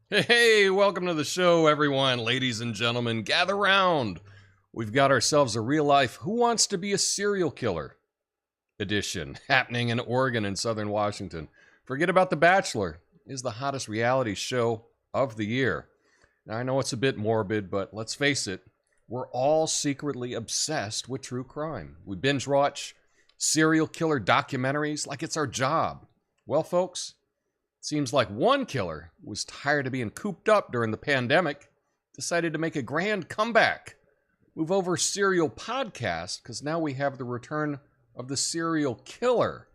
Hey, welcome to the show, everyone. Ladies and gentlemen, gather round. We've got ourselves a real-life Who Wants to Be a Serial Killer edition happening in Oregon and Southern Washington. Forget about The Bachelor. It is the hottest reality show of the year. Now, I know it's a bit morbid, but let's face it, we're all secretly obsessed with true crime. We binge watch serial killer documentaries like it's our job. Well, folks, seems like one killer was tired of being cooped up during the pandemic, decided to make a grand comeback. Move over serial podcast, because now we have the return of the serial killer,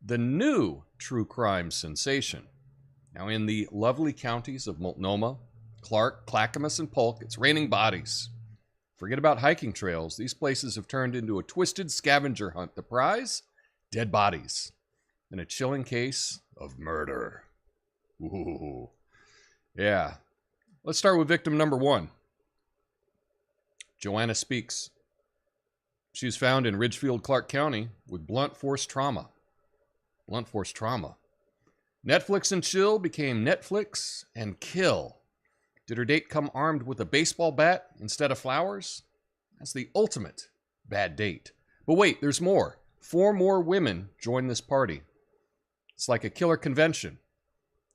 the new true crime sensation. Now in the lovely counties of Multnomah, Clark, Clackamas, and Polk, it's raining bodies. Forget about hiking trails. These places have turned into a twisted scavenger hunt. The prize? Dead bodies. In a chilling case of murder. Ooh. Yeah. Let's start with victim number one. Joanna Speaks. She was found in Ridgefield, Clark County with blunt force trauma. Blunt force trauma. Netflix and chill became Netflix and kill. Did her date come armed with a baseball bat instead of flowers? That's the ultimate bad date. But wait, there's more. 4 more women joined this party. It's like a killer convention,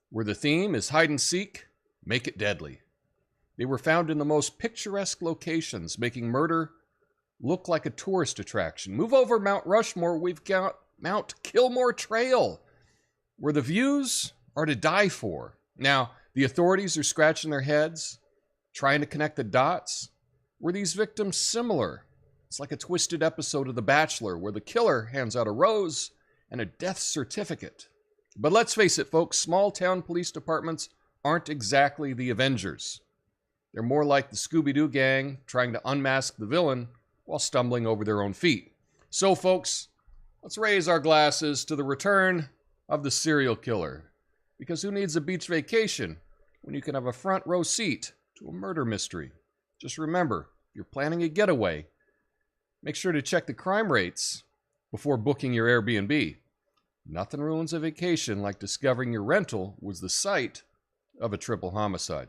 where the theme is hide and seek, make it deadly. They were found in the most picturesque locations, making murder look like a tourist attraction. Move over Mount Rushmore, we've got Mount Kilmore Trail, where the views are to die for. Now, the authorities are scratching their heads, trying to connect the dots. Were these victims similar? It's like a twisted episode of The Bachelor, where the killer hands out a rose and a death certificate. But let's face it, folks, small-town police departments aren't exactly the Avengers. They're more like the Scooby-Doo gang trying to unmask the villain while stumbling over their own feet. So, folks, let's raise our glasses to the return of the serial killer. Because who needs a beach vacation when you can have a front row seat to a murder mystery? Just remember, if you're planning a getaway, make sure to check the crime rates before booking your Airbnb. Nothing ruins a vacation like discovering your rental was the site of a triple homicide.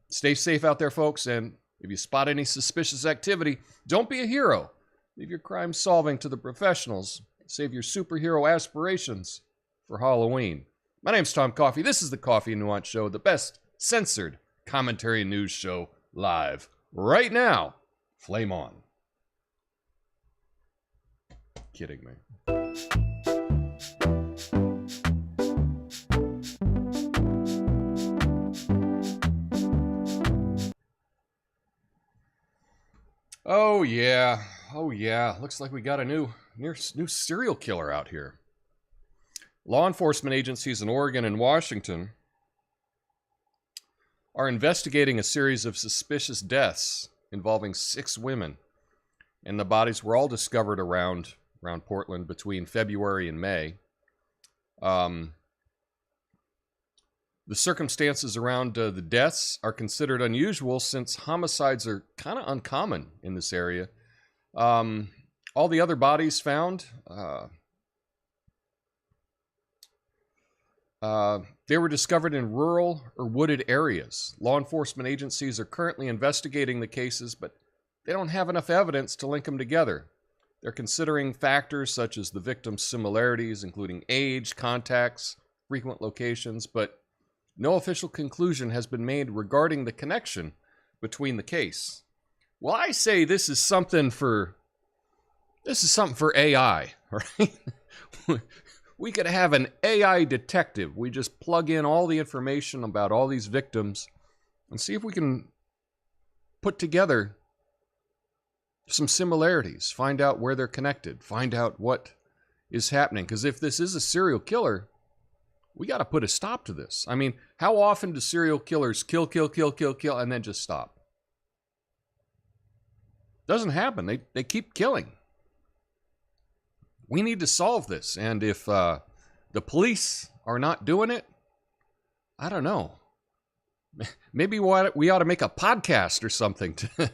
Stay safe out there, folks, and if you spot any suspicious activity, don't be a hero. Leave your crime solving to the professionals. Save your superhero aspirations for Halloween. My name's Tom Coffey. This is the Coffee and Nuance Show, the best censored commentary news show live right now. Flame on. Kidding me. Oh yeah. Looks like we got a new serial killer out here. Law enforcement agencies in Oregon and Washington are investigating a series of suspicious deaths involving 6 women, and the bodies were all discovered around Portland between February and May. The circumstances around the deaths are considered unusual since homicides are kind of uncommon in this area. All the other bodies found, they were discovered in rural or wooded areas. Law enforcement agencies are currently investigating the cases, but they don't have enough evidence to link them together. They're considering factors such as the victims' similarities, including age, contacts, frequent locations, but no official conclusion has been made regarding the connection between the case. Well, I say this is something for AI, right? We could have an AI detective. We just plug in all the information about all these victims and see if we can put together some similarities, find out where they're connected, find out what is happening. Because if this is a serial killer, we got to put a stop to this. I mean, how often do serial killers kill, and then just stop? Doesn't happen. They keep killing. We need to solve this. And if the police are not doing it, I don't know. Maybe we ought to make a podcast or something to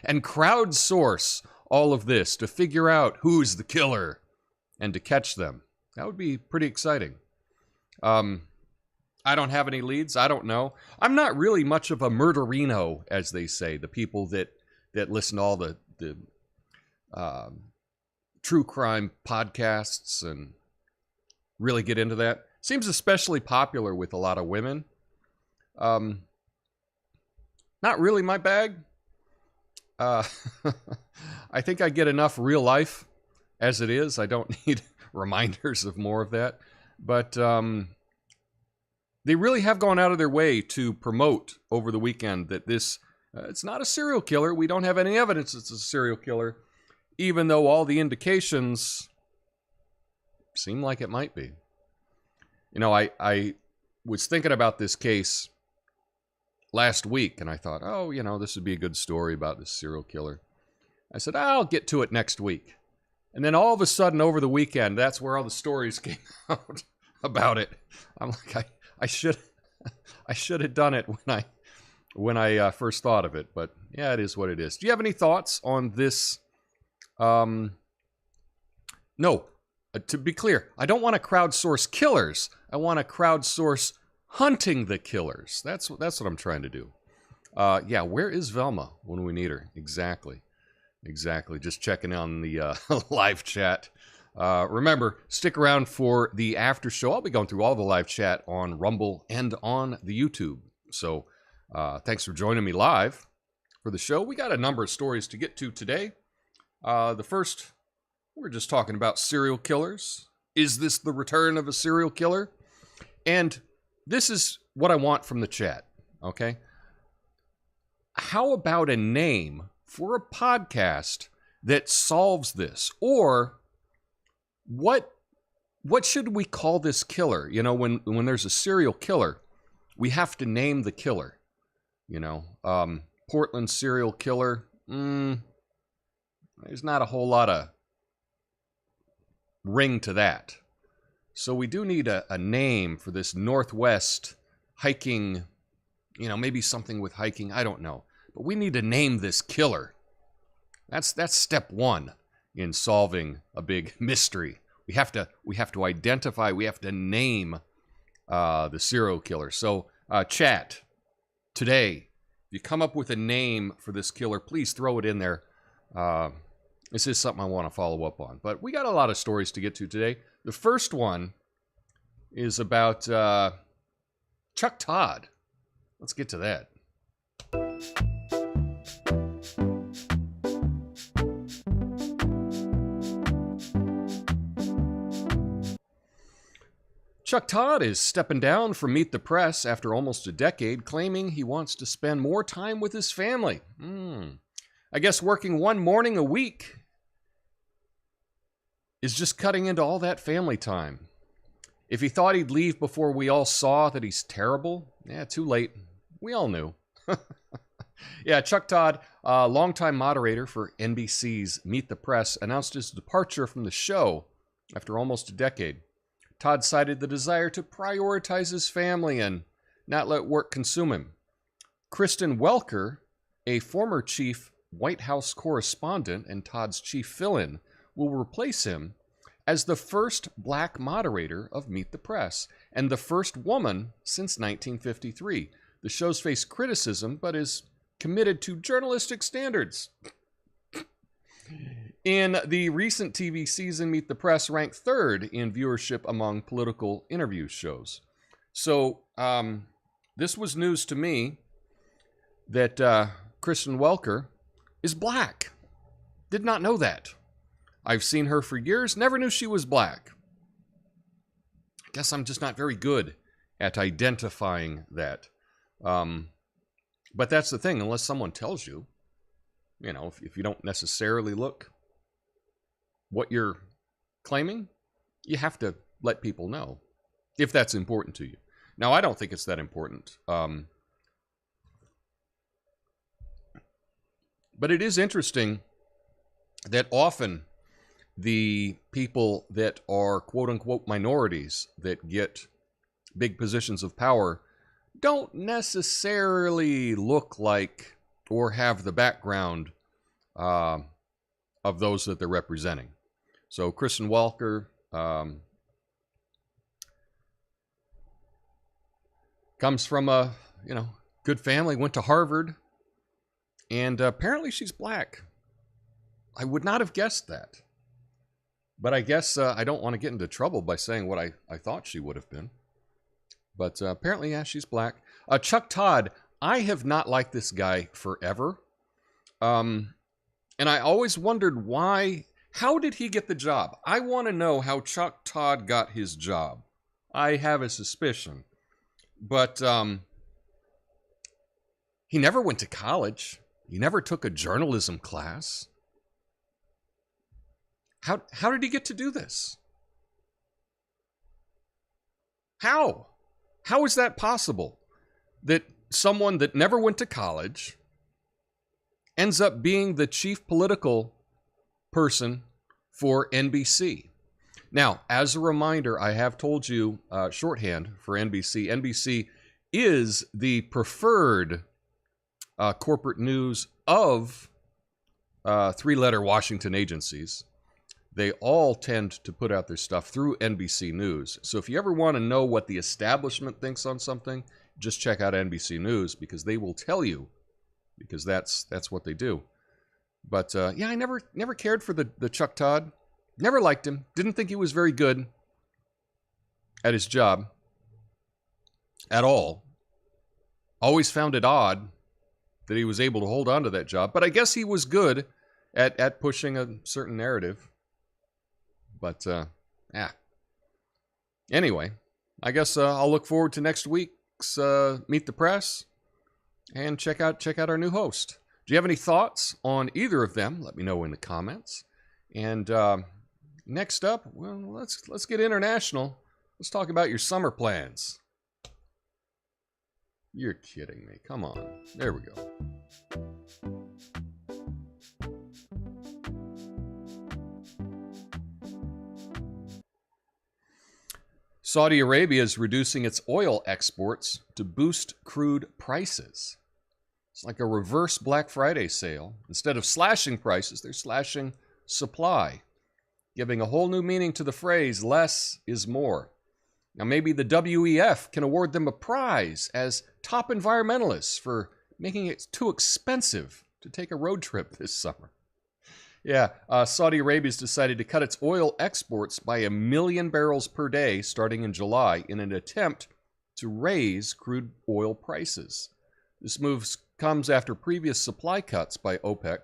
and crowdsource all of this to figure out who's the killer and to catch them. That would be pretty exciting. I don't have any leads. I don't know. I'm not really much of a murderino, as they say, the people that listen to all the true crime podcasts and really get into that. Seems especially popular with a lot of women. Not really my bag. I think I get enough real life as it is. I don't need reminders of more of that. But they really have gone out of their way to promote over the weekend that this, it's not a serial killer. We don't have any evidence it's a serial killer, even though all the indications seem like it might be. You know, I was thinking about this case last week, and I thought, oh, you know, this would be a good story about this serial killer. I said, I'll get to it next week. And then all of a sudden, over the weekend, that's where all the stories came out about it. I'm like, I should have done it when I first thought of it. But yeah, it is what it is. Do you have any thoughts on this? No. To be clear, I don't want to crowdsource killers. I want to crowdsource hunting the killers. That's what I'm trying to do. Yeah, where is Velma when we need her? Exactly. Just checking on the live chat. Remember, stick around for the after show. I'll be going through all the live chat on Rumble and on the YouTube. So thanks for joining me live for the show. We got a number of stories to get to today. The first, we're just talking about serial killers. Is this the return of a serial killer? And this is what I want from the chat, okay? How about a name for a podcast that solves this? Or what should we call this killer? You know, when there's a serial killer, we have to name the killer. You know, Portland serial killer. There's not a whole lot of ring to that. So we do need a name for this Northwest hiking, you know, maybe something with hiking. I don't know. But we need to name this killer. That's step one in solving a big mystery. We have to identify, we have to name the serial killer. So chat, today, if you come up with a name for this killer, please throw it in there. This is something I want to follow up on. But we got a lot of stories to get to today. The first one is about Chuck Todd. Let's get to that. Chuck Todd is stepping down from Meet the Press after almost a decade, claiming he wants to spend more time with his family. I guess working one morning a week is just cutting into all that family time. If he thought he'd leave before we all saw that he's terrible, yeah, too late. We all knew. Yeah, Chuck Todd, longtime moderator for NBC's Meet the Press, announced his departure from the show after almost a decade. Todd cited the desire to prioritize his family and not let work consume him. Kristen Welker, a former chief White House correspondent and Todd's chief fill-in, will replace him as the first black moderator of Meet the Press and the first woman since 1953. The show's faced criticism, but is committed to journalistic standards. In the recent TV season, Meet the Press ranked third in viewership among political interview shows. So this was news to me that Kristen Welker is black. Did not know that. I've seen her for years, never knew she was black. I guess I'm just not very good at identifying that. But that's the thing, unless someone tells you, you know, if you don't necessarily look what you're claiming, you have to let people know if that's important to you. Now, I don't think it's that important. But it is interesting that often the people that are quote-unquote minorities that get big positions of power don't necessarily look like or have the background of those that they're representing. So Kristen Welker comes from a good family, went to Harvard, and apparently she's black. I would not have guessed that. But I guess I don't want to get into trouble by saying what I thought she would have been. But apparently, yeah, she's black. Chuck Todd, I have not liked this guy forever. And I always wondered why. How did he get the job? I want to know how Chuck Todd got his job. I have a suspicion. But he never went to college. He never took a journalism class. How did he get to do this? How? How is that possible? That someone that never went to college ends up being the chief political person for NBC. Now, as a reminder, I have told you shorthand for NBC. NBC is the preferred corporate news of three-letter Washington agencies. They all tend to put out their stuff through NBC News. So if you ever want to know what the establishment thinks on something, just check out NBC News, because they will tell you, because that's what they do. But yeah, I never cared for the Chuck Todd. Never liked him. Didn't think he was very good at his job at all. Always found it odd that he was able to hold on to that job. But I guess he was good at pushing a certain narrative. But, yeah. Anyway, I guess I'll look forward to next week's Meet the Press and check out our new host. Do you have any thoughts on either of them? Let me know in the comments. And next up, well, let's get international. Let's talk about your summer plans. You're kidding me. Come on. There we go. Saudi Arabia is reducing its oil exports to boost crude prices. It's like a reverse Black Friday sale. Instead of slashing prices, they're slashing supply, giving a whole new meaning to the phrase, less is more. Now, maybe the WEF can award them a prize as top environmentalists for making it too expensive to take a road trip this summer. Yeah, Saudi Arabia's decided to cut its oil exports by 1 million barrels per day starting in July in an attempt to raise crude oil prices. This move comes after previous supply cuts by OPEC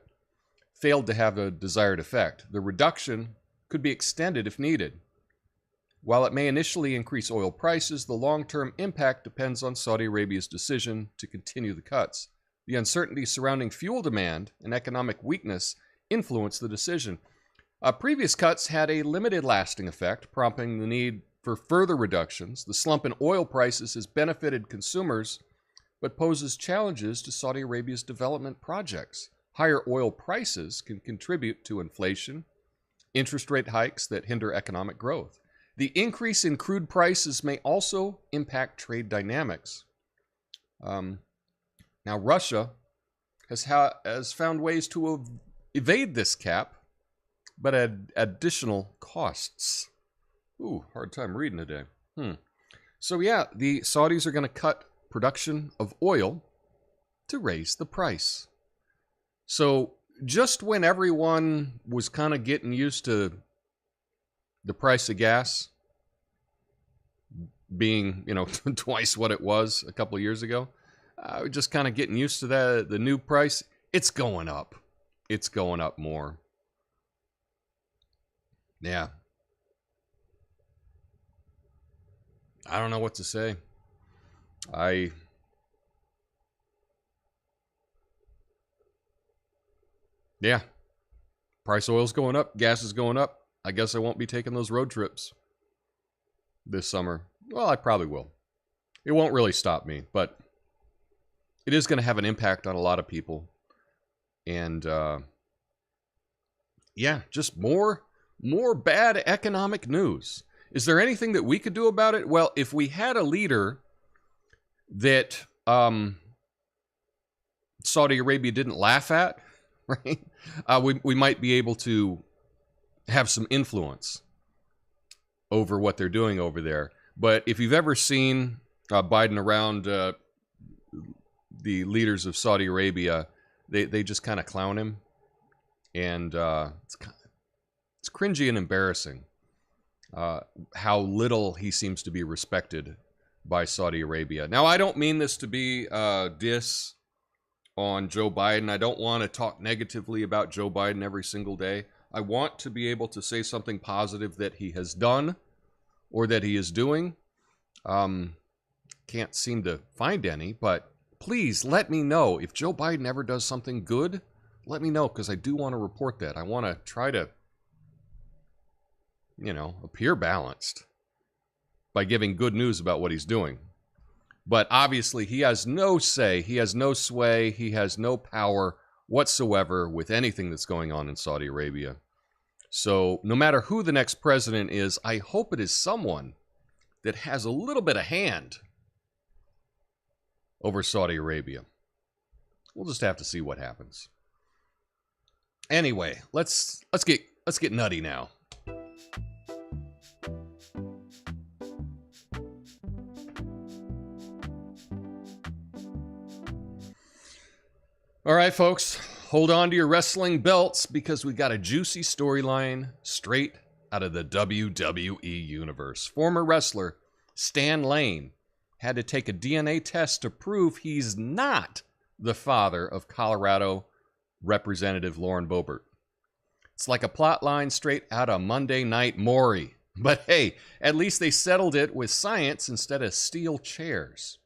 failed to have a desired effect. The reduction could be extended if needed. While it may initially increase oil prices, the long-term impact depends on Saudi Arabia's decision to continue the cuts. The uncertainty surrounding fuel demand and economic weakness influenced the decision. Previous cuts had a limited lasting effect, prompting the need for further reductions. The slump in oil prices has benefited consumers, but poses challenges to Saudi Arabia's development projects. Higher oil prices can contribute to inflation, interest rate hikes that hinder economic growth. The increase in crude prices may also impact trade dynamics. Now, Russia has found ways to evade this cap, but at additional costs. Ooh, hard time reading today. So yeah, the Saudis are going to cut production of oil to raise the price. So just when everyone was kind of getting used to the price of gas being, twice what it was a couple of years ago, just kind of getting used to the new price, it's going up. It's going up more. Yeah. I don't know what to say. Yeah. Price of oil's going up. Gas is going up. I guess I won't be taking those road trips this summer. Well, I probably will. It won't really stop me, but it is going to have an impact on a lot of people. And, yeah, just more bad economic news. Is there anything that we could do about it? Well, if we had a leader that Saudi Arabia didn't laugh at, right? We might be able to have some influence over what they're doing over there. But if you've ever seen Biden around the leaders of Saudi Arabia, they just kind of clown him. And it's cringy and embarrassing how little he seems to be respected by Saudi Arabia. Now, I don't mean this to be a diss on Joe Biden. I don't want to talk negatively about Joe Biden every single day. I want to be able to say something positive that he has done or that he is doing. Can't seem to find any, but please let me know if Joe Biden ever does something good. Let me know, because I do want to report that. I want to try to, appear balanced by giving good news about what he's doing. But obviously, he has no say, he has no sway, he has no power whatsoever with anything that's going on in Saudi Arabia. So no matter who the next president is, I hope it is someone that has a little bit of hand over Saudi Arabia. We'll just have to see what happens. Anyway, let's get nutty now. All right, folks, hold on to your wrestling belts because we got a juicy storyline straight out of the WWE universe. Former wrestler Stan Lane had to take a DNA test to prove he's not the father of Colorado Representative Lauren Boebert. It's like a plot line straight out of Monday Night Maury. But hey, at least they settled it with science instead of steel chairs.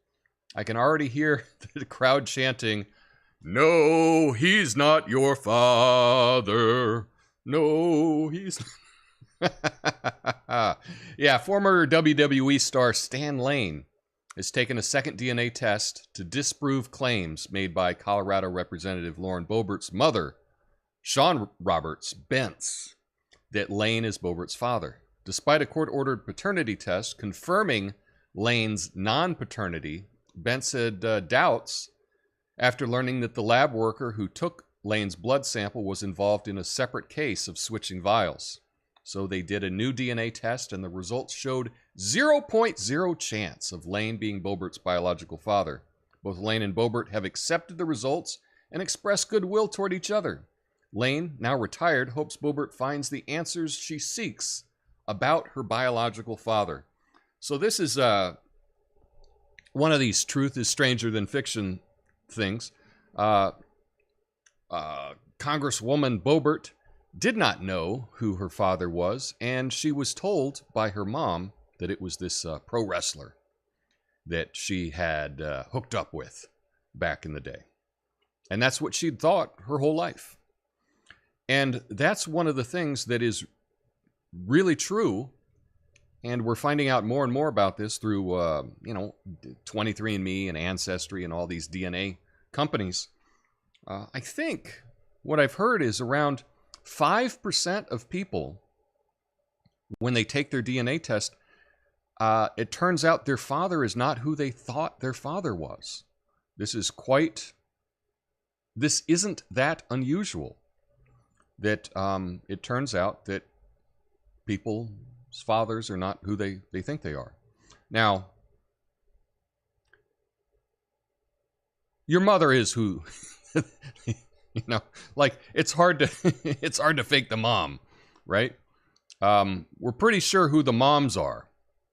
I can already hear the crowd chanting, "No, he's not your father. No, he's not." Yeah, former WWE star Stan Lane has taken a second DNA test to disprove claims made by Colorado Representative Lauren Boebert's mother, Sean Roberts Bentz, that Lane is Boebert's father. Despite a court-ordered paternity test confirming Lane's non-paternity, Bentz had doubts after learning that the lab worker who took Lane's blood sample was involved in a separate case of switching vials. So they did a new DNA test, and the results showed 0.0 chance of Lane being Boebert's biological father. Both Lane and Boebert have accepted the results and expressed goodwill toward each other. Lane, now retired, hopes Boebert finds the answers she seeks about her biological father. So this is one of these truth is stranger than fiction things. Congresswoman Boebert did not know who her father was, and she was told by her mom that it was this pro wrestler that she had hooked up with back in the day. And that's what she'd thought her whole life. And that's one of the things that is really true, and we're finding out more and more about this through, 23andMe and Ancestry and all these DNA companies. I think what I've heard is around 5% of people, when they take their DNA test, it turns out their father is not who they thought their father was. This isn't that unusual. That it turns out that people's fathers are not who they think they are. Now, your mother is who, it's hard to fake the mom, right? We're pretty sure who the moms are,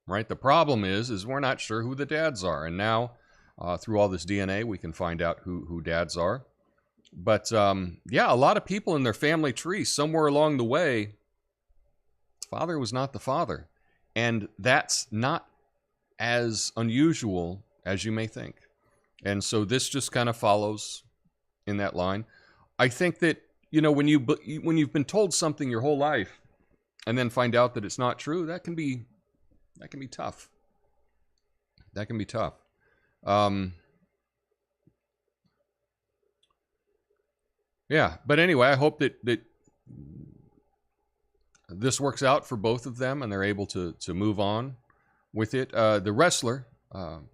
right? The problem is we're not sure who the dads are. And now, through all this DNA, we can find out who dads are. But, a lot of people in their family tree, somewhere along the way, father was not the father. And that's not as unusual as you may think. And so this just kind of follows in that line. I think that, when you've been told something your whole life and then find out that it's not true, that can be tough. That can be tough. But anyway, I hope that this works out for both of them and they're able to move on with it. The wrestler,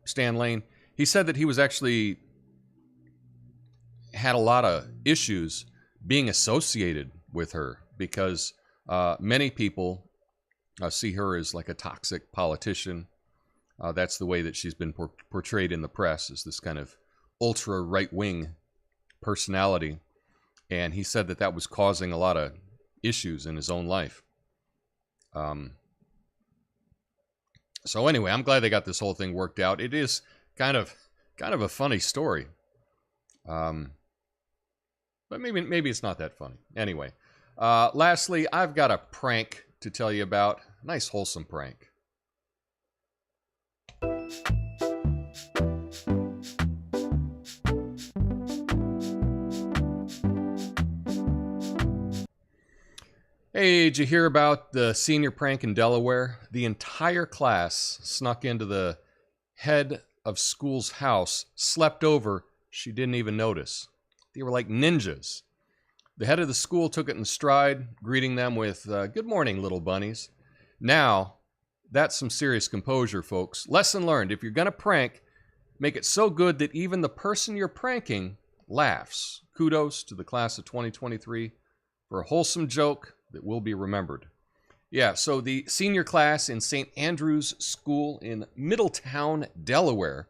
Stan Lane, He said that he was actually had a lot of issues being associated with her because many people see her as like a toxic politician. That's the way that she's been portrayed in the press, as this kind of ultra right-wing personality. And he said that that was causing a lot of issues in his own life. So anyway, I'm glad they got this whole thing worked out. It is kind of a funny story. But maybe it's not that funny. Anyway, lastly, I've got a prank to tell you about. A nice wholesome prank. Hey, did you hear about the senior prank in Delaware? The entire class snuck into the head of school's house, slept over. She didn't even notice. They were like ninjas. The head of the school took it in stride, greeting them with, "Good morning, little bunnies." Now, that's some serious composure, folks. Lesson learned. If you're going to prank, make it so good that even the person you're pranking laughs. Kudos to the class of 2023 for a wholesome joke that will be remembered. Yeah, so the senior class in St. Andrew's School in Middletown, Delaware,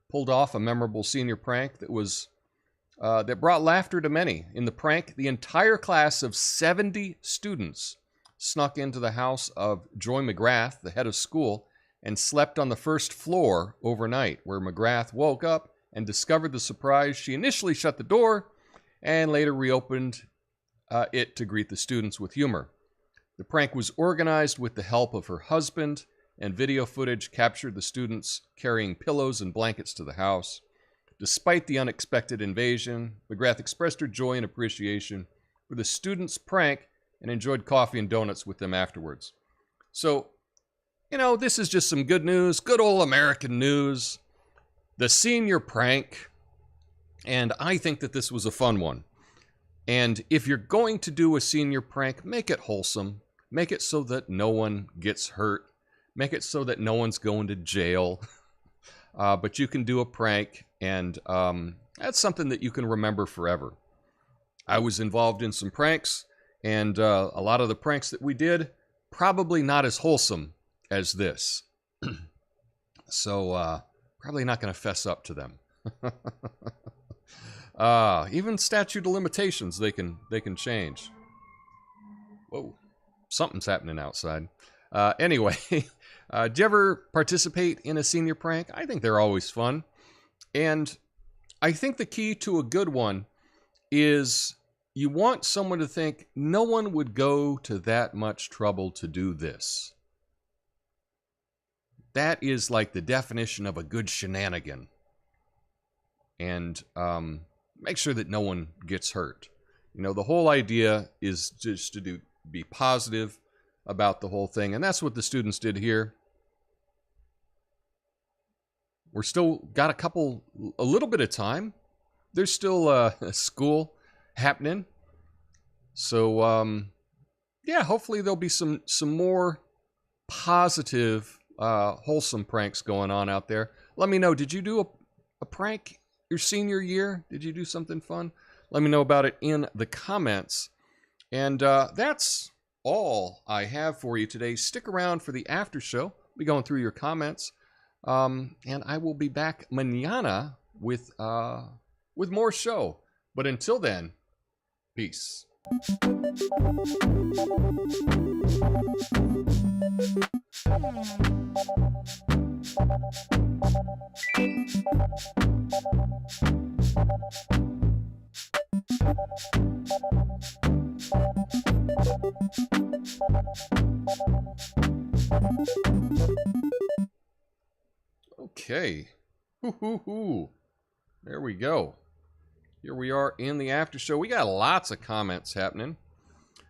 pulled off a memorable senior prank that brought laughter to many. In the prank, the entire class of 70 students snuck into the house of Joy McGrath, the head of school, and slept on the first floor overnight, where McGrath woke up and discovered the surprise. She initially shut the door and later reopened it to greet the students with humor. The prank was organized with the help of her husband, and video footage captured the students carrying pillows and blankets to the house. Despite the unexpected invasion, McGrath expressed her joy and appreciation for the students' prank and enjoyed coffee and donuts with them afterwards. So, this is just some good news, good old American news. The senior prank, and I think that this was a fun one. And if you're going to do a senior prank, make it wholesome. Make it so that no one gets hurt. Make it so that no one's going to jail. But you can do a prank, and that's something that you can remember forever. I was involved in some pranks, and a lot of the pranks that we did, probably not as wholesome as this. So, probably not going to fess up to them. Even statute of limitations, they can change. Whoa, something's happening outside. Anyway, do you ever participate in a senior prank? I think they're always fun. And I think the key to a good one is you want someone to think, no one would go to that much trouble to do this. That is like the definition of a good shenanigan. And make sure that no one gets hurt. The whole idea is just to be positive about the whole thing. And that's what the students did here. We're still got a little bit of time. There's still school happening. So, yeah, hopefully there'll be some more positive, wholesome pranks going on out there. Let me know, did you do a prank your senior year? Did you do something fun? Let me know about it in the comments. And that's all I have for you today. Stick around for the after show. I'll be going through your comments. And I will be back mañana with more show. But until then, peace. Okay. There we go. Here we are in the after show. We got lots of comments happening.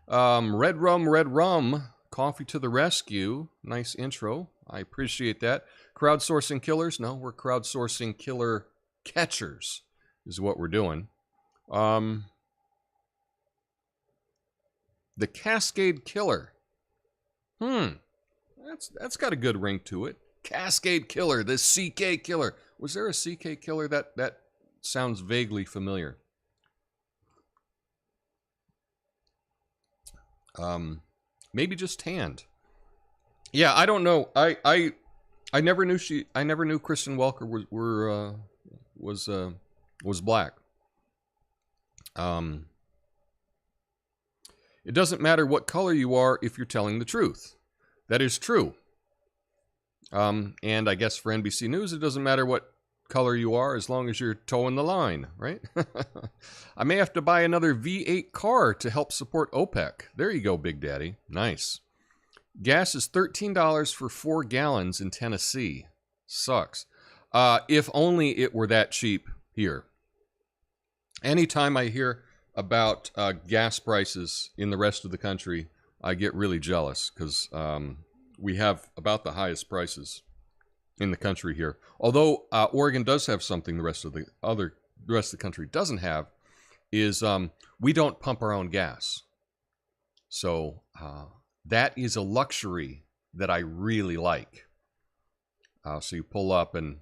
Red rum, coffee to the rescue. Nice intro. I appreciate that. Crowdsourcing killers. No, we're crowdsourcing killer catchers is what we're doing. The Cascade Killer. That's got a good ring to it. Cascade Killer, the CK Killer. Was there a CK killer? That sounds vaguely familiar. Maybe just tanned. Yeah, I don't know. I never knew Kristen Welker was black. It doesn't matter what color you are if you're telling the truth. That is true. And I guess for NBC News, it doesn't matter what color you are as long as you're towing the line, right? I may have to buy another V8 car to help support OPEC. There you go, Big Daddy. Nice. Gas is $13 for 4 gallons in Tennessee. Sucks. If only it were that cheap here. Anytime I hear about gas prices in the rest of the country, I get really jealous because we have about the highest prices in the country here. Although Oregon does have something the rest of the country doesn't have, is we don't pump our own gas. So that is a luxury that I really like. So you pull up and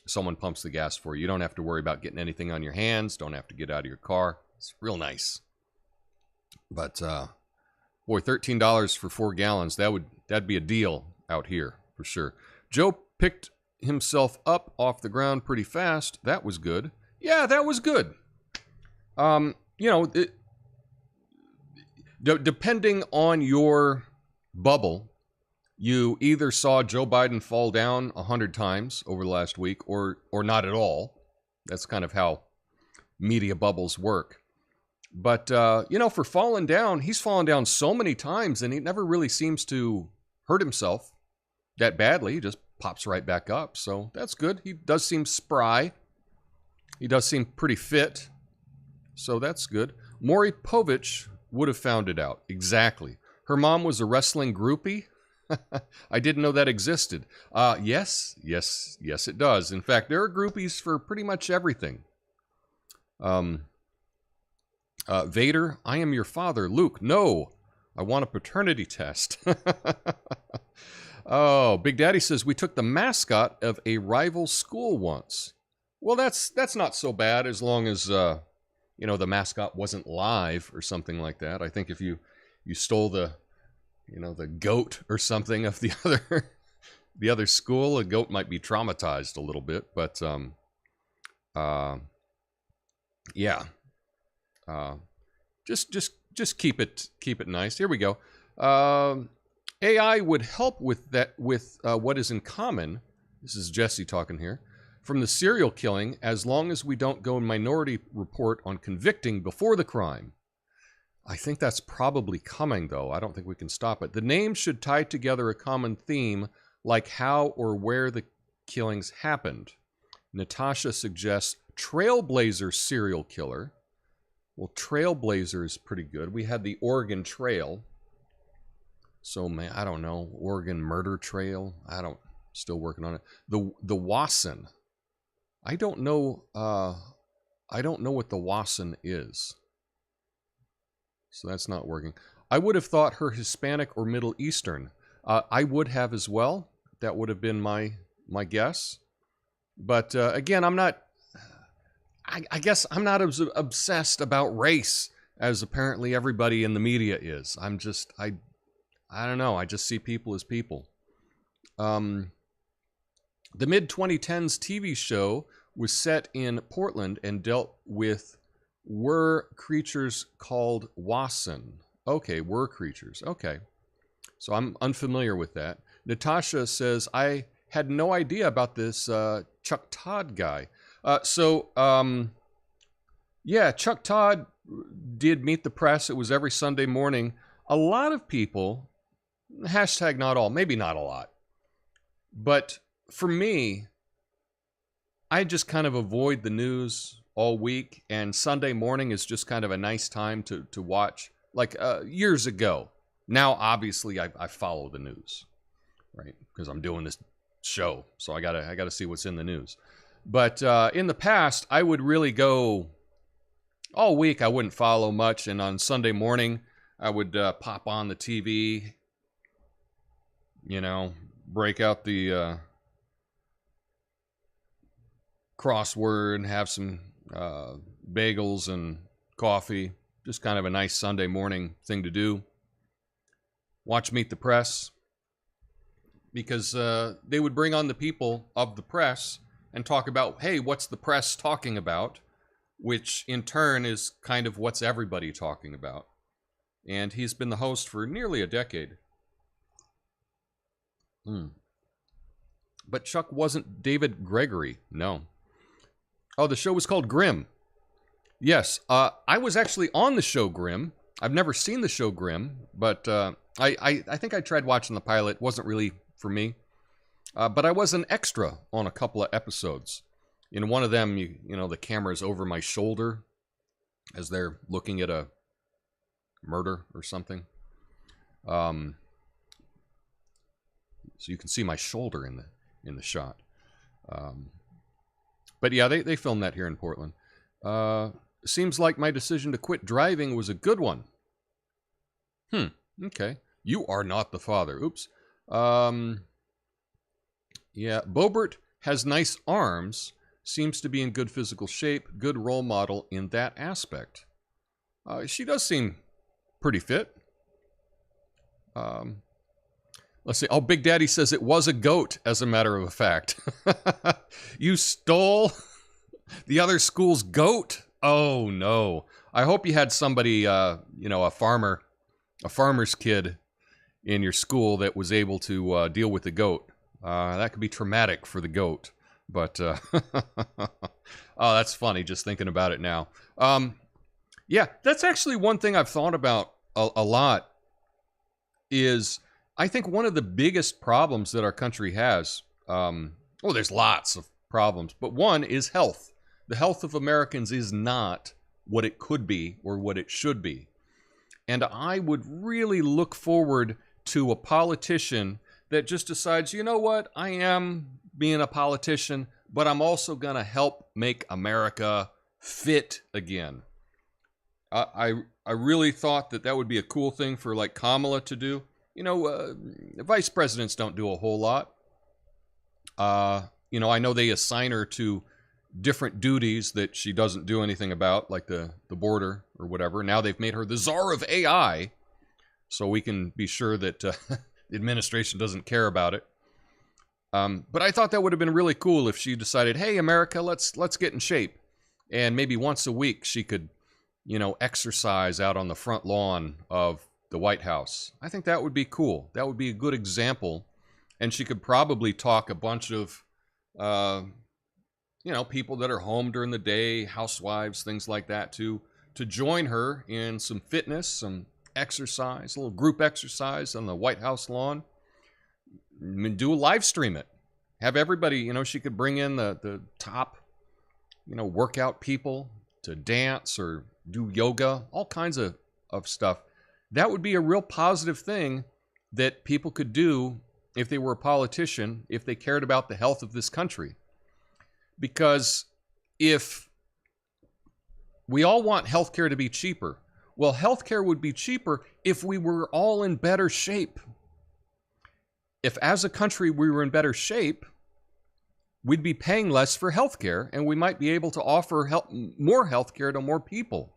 someone pumps the gas for you. You don't have to worry about getting anything on your hands. Don't have to get out of your car. It's real nice. But boy, $13 for 4 gallons, that'd be a deal out here for sure. Joe picked himself up off the ground pretty fast. That was good. Yeah, that was good. Depending on your bubble, you either saw Joe Biden fall down 100 times over the last week or not at all. That's kind of how media bubbles work. But, for falling down, he's fallen down so many times and he never really seems to hurt himself that badly. He just pops right back up. So that's good. He does seem spry. He does seem pretty fit. So that's good. Maury Povich would have found it out. Exactly. Her mom was a wrestling groupie. I didn't know that existed. Yes, it does. In fact, there are groupies for pretty much everything. Vader, I am your father. Luke, no. I want a paternity test. Oh, Big Daddy says we took the mascot of a rival school once. Well, that's not so bad as long as the mascot wasn't live or something like that. I think if you stole the goat or something of the other school, a goat might be traumatized a little bit, but yeah. Just keep it nice. Here we go. AI would help with that, with what is in common. This is Jesse talking here. From the serial killing, as long as we don't go Minority Report on convicting before the crime. I think that's probably coming, though. I don't think we can stop it. The names should tie together a common theme, like how or where the killings happened. Natasha suggests Trailblazer serial killer. Well, Trailblazer is pretty good. We had the Oregon Trail. So, man, I don't know. Oregon Murder Trail. Still working on it. The Wasson. I don't know what the Wasson is. So that's not working. I would have thought her Hispanic or Middle Eastern. I would have as well. That would have been my guess. But again, I guess I'm not as obsessed about race as apparently everybody in the media is. I don't know. I just see people as people. The mid-2010s TV show was set in Portland and dealt with were creatures called Wasson. Okay, were creatures. Okay. So I'm unfamiliar with that. Natasha says, I had no idea about this Chuck Todd guy. Yeah, Chuck Todd did Meet the Press. It was every Sunday morning. A lot of people, hashtag not all, maybe not a lot. But for me, I just kind of avoid the news all week, and Sunday morning is just kind of a nice time to watch. Like years ago. Now, obviously, I follow the news, right? Because I'm doing this show, so I gotta see what's in the news. But in the past, I would really go all week. I wouldn't follow much, and on Sunday morning, I would pop on the TV. Break out the crossword, have some bagels and coffee. Just kind of a nice Sunday morning thing to do. Watch Meet the Press. Because they would bring on the people of the press and talk about, hey, what's the press talking about? Which in turn is kind of what's everybody talking about. And he's been the host for nearly a decade. But Chuck wasn't David Gregory, no. Oh, the show was called Grimm. Yes, I was actually on the show Grimm. I've never seen the show Grimm, but I think I tried watching the pilot. It wasn't really for me. But I was an extra on a couple of episodes. In one of them, you know, the camera's over my shoulder as they're looking at a murder or something. So you can see my shoulder in the shot. But yeah, they filmed that here in Portland. Seems like my decision to quit driving was a good one. Okay. You are not the father. Oops. Yeah, Boebert has nice arms, seems to be in good physical shape, good role model in that aspect. She does seem pretty fit. Let's see. Oh, Big Daddy says it was a goat, as a matter of fact. You stole the other school's goat? Oh, no. I hope you had somebody, you know, a farmer's kid in your school that was able to deal with the goat. That could be traumatic for the goat. But, oh, that's funny just thinking about it now. Yeah, that's actually one thing I've thought about a lot is I think one of the biggest problems that our country has, well, there's lots of problems, but one is health. The health of Americans is not what it could be or what it should be. And I would really look forward to a politician that just decides, you know what, I am being a politician, but I'm also going to help make America fit again. I really thought that would be a cool thing for like Kamala to do. You know, vice presidents don't do a whole lot. You know, I know they assign her to different duties that she doesn't do anything about, like the border or whatever. Now they've made her the czar of AI, so we can be sure that the administration doesn't care about it. But I thought that would have been really cool if she decided, hey, America, let's get in shape. And maybe once a week she could, you know, exercise out on the front lawn of the White House. I think that would be cool. That would be a good example. And she could probably talk a bunch of, you know, people that are home during the day, housewives, things like that, to join her in some fitness, some exercise, a little group exercise on the White House lawn. Do a live stream it. Have everybody, you know, she could bring in the top, you know, workout people to dance or do yoga, all kinds of stuff. That would be a real positive thing that people could do if they were a politician, if they cared about the health of this country. Because if we all want healthcare to be cheaper, well, healthcare would be cheaper if we were all in better shape. If as a country we were in better shape, we'd be paying less for healthcare and we might be able to offer more healthcare to more people.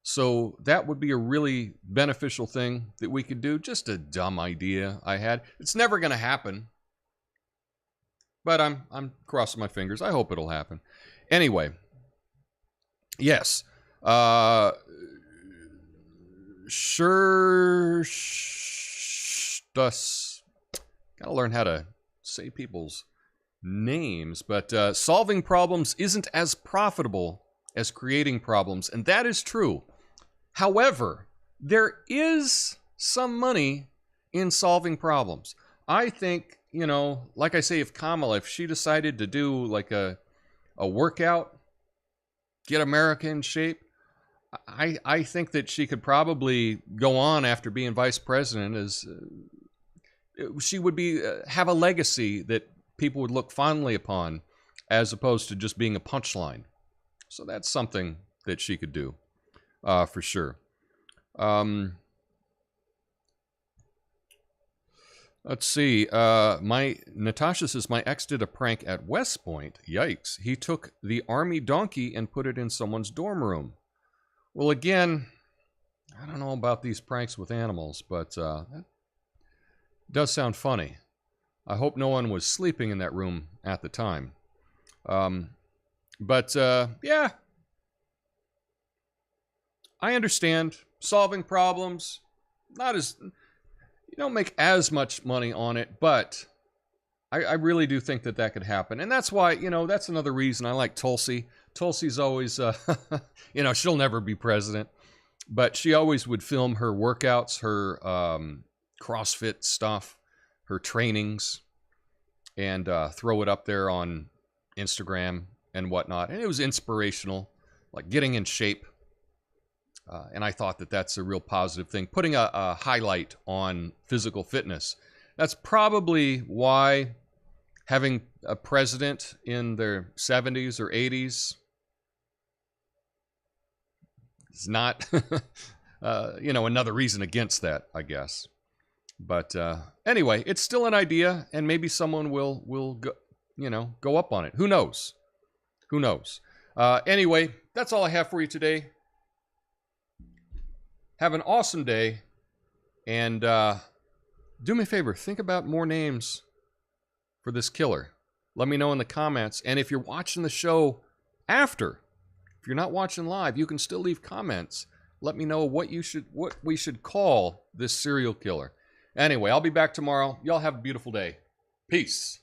So that would be a really beneficial thing that we could do. Just a dumb idea I had. It's never going to happen. But I'm crossing my fingers. I hope it'll happen. Anyway, yes. Sure. Gotta learn how to say people's names. But solving problems isn't as profitable as creating problems. And that is true. However, there is some money in solving problems. I think, you know, like I say, if Kamala, if she decided to do like a workout, get America in shape, I think that she could probably go on after being vice president as she would be have a legacy that people would look fondly upon as opposed to just being a punchline. So that's something that she could do for sure. Let's see. Natasha says, my ex did a prank at West Point. Yikes. He took the army donkey and put it in someone's dorm room. Well, again, I don't know about these pranks with animals, but that does sound funny. I hope no one was sleeping in that room at the time. Yeah. I understand solving problems. You don't make as much money on it, but I really do think that could happen. And that's why, that's another reason I like Tulsi. Tulsi's always, she'll never be president, but she always would film her workouts, her CrossFit stuff, her trainings, and throw it up there on Instagram and whatnot. And it was inspirational, like getting in shape. And I thought that's a real positive thing. Putting a highlight on physical fitness. That's probably why having a president in their 70s or 80s is not, another reason against that, I guess. But anyway, it's still an idea, and maybe someone will go up on it. Who knows? Who knows? Anyway, that's all I have for you today. Have an awesome day, and do me a favor, think about more names for this killer. Let me know in the comments, and if you're watching the show after, if you're not watching live, you can still leave comments. Let me know what we should call this serial killer. Anyway, I'll be back tomorrow. Y'all have a beautiful day. Peace.